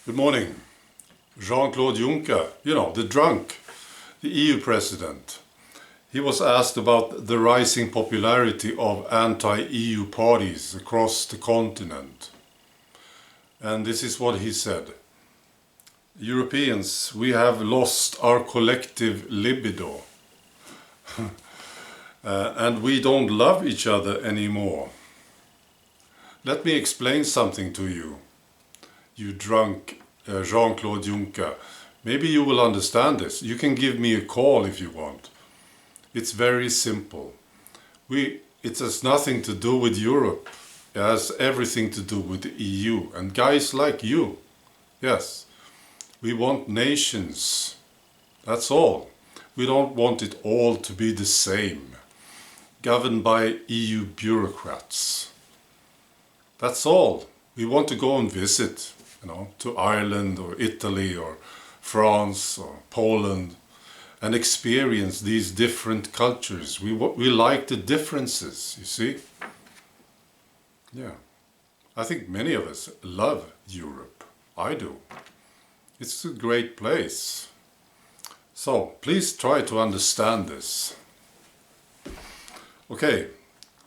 Good morning. Jean-Claude Juncker, the drunk, the EU president. He was asked about the rising popularity of anti-EU parties across the continent. And this is what he said. Europeans, we have lost our collective libido. And we don't love each other anymore. Let me explain something to you. You drunk Jean-Claude Juncker. Maybe you will understand this. You can give me a call if you want. It's very simple. It has nothing to do with Europe. It has everything to do with the EU. And guys like you, yes, we want nations. That's all. We don't want it all to be the same, governed by EU bureaucrats. That's all. We want to go and visit, to Ireland or Italy or France or Poland and experience these different cultures. We like the differences, you see? Yeah. I think many of us love Europe. I do. It's a great place. So, please try to understand this. Okay,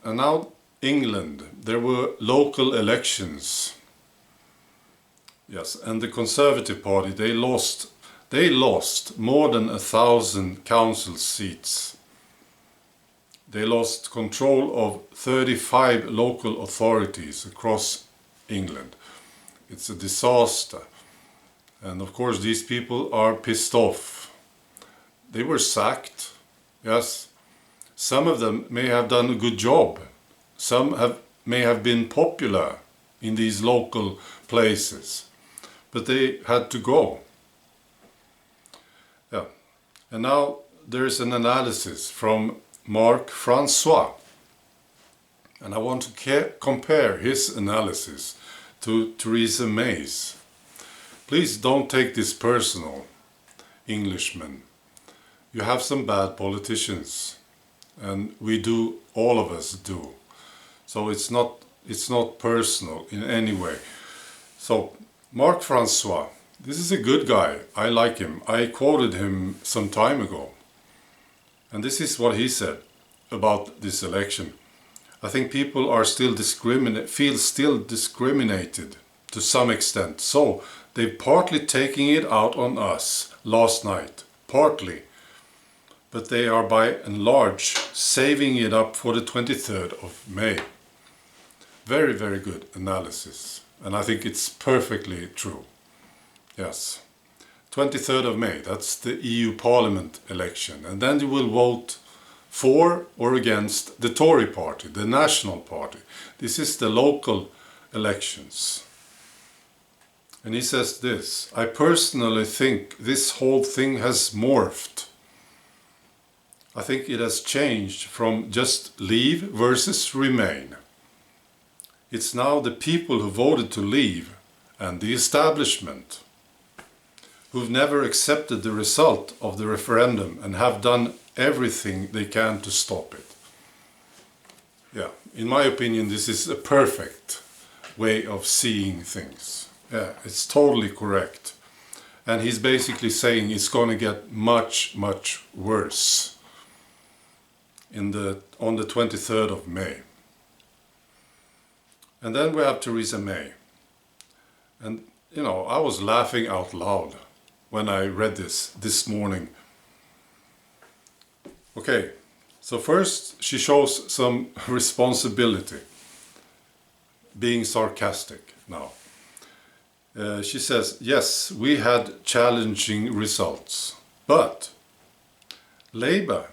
and now England. There were local elections. Yes, and the Conservative Party, they lost more than 1,000 council seats. They lost control of 35 local authorities across England. It's a disaster. And of course these people are pissed off. They were sacked, yes. Some of them may have done a good job. Some may have been popular in these local places. But they had to go. Yeah. And now there is an analysis from Marc Francois. And I want to compare his analysis to Theresa May's. Please don't take this personal, Englishmen. You have some bad politicians. And we do, all of us do. So it's not personal in any way. So Marc Francois, this is a good guy. I like him. I quoted him some time ago. And this is what he said about this election. I think people are feel still discriminated to some extent. So they're partly taking it out on us last night. Partly. But they are by and large saving it up for the 23rd of May. Very, very good analysis. And I think it's perfectly true. Yes. 23rd of May, that's the EU Parliament election. And then you will vote for or against the Tory party, the National Party. This is the local elections. And he says this, I personally think this whole thing has morphed. I think it has changed from just leave versus remain. It's now the people who voted to leave and the establishment who've never accepted the result of the referendum and have done everything they can to stop it. Yeah, in my opinion, this is a perfect way of seeing things. Yeah, it's totally correct. And he's basically saying it's going to get much, much worse on the 23rd of May. And then we have Theresa May. And, I was laughing out loud when I read this morning. Okay, so first she shows some responsibility, being sarcastic now. She says, yes, we had challenging results, but Labour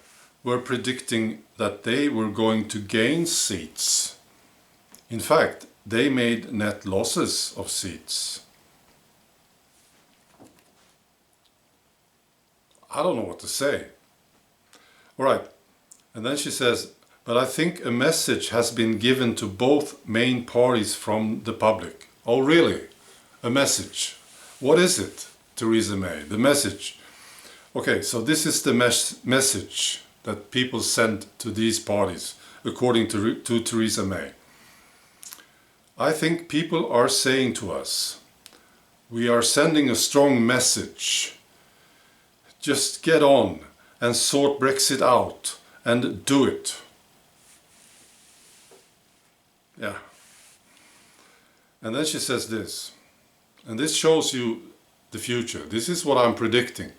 were predicting that they were going to gain seats. In fact, they made net losses of seats. I don't know what to say. All right, and then she says, but I think a message has been given to both main parties from the public. Oh, really? A message? What is it, Theresa May? The message. Okay, so this is the message that people sent to these parties, according to Theresa May. I think people are saying to us, we are sending a strong message. Just get on and sort Brexit out and do it. Yeah. And then she says this, and this shows you the future. This is what I'm predicting.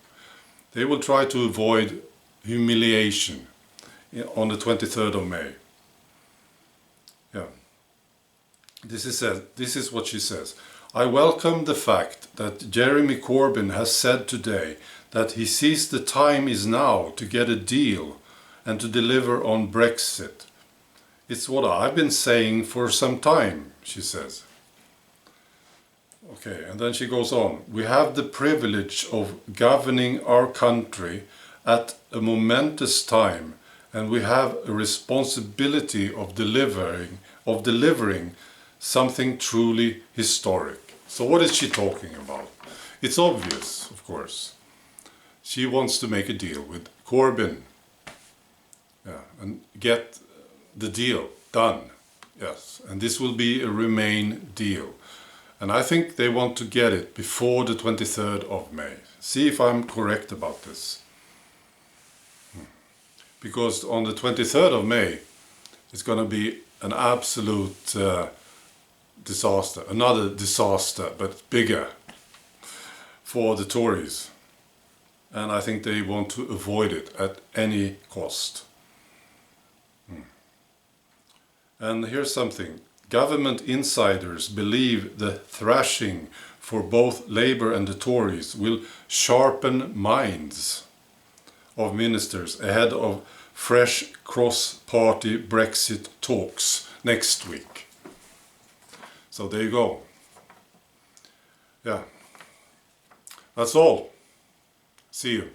They will try to avoid humiliation on the 23rd of May. Yeah. This is what she says. I welcome the fact that Jeremy Corbyn has said today that he sees the time is now to get a deal and to deliver on Brexit. It's what I've been saying for some time, she says. Okay, and then she goes on. We have the privilege of governing our country at a momentous time, and we have a responsibility of delivering something truly historic. So what is she talking about? It's obvious, of course. She wants to make a deal with Corbyn, and get the deal done. Yes, and this will be a Remain deal. And I think they want to get it before the 23rd of May. See if I'm correct about this. Because on the 23rd of May, it's going to be an absolute disaster. Another disaster, but bigger for the Tories. And I think they want to avoid it at any cost. And here's something. Government insiders believe the thrashing for both Labour and the Tories will sharpen minds of ministers ahead of fresh cross-party Brexit talks next week. So there you go. Yeah. That's all. See you.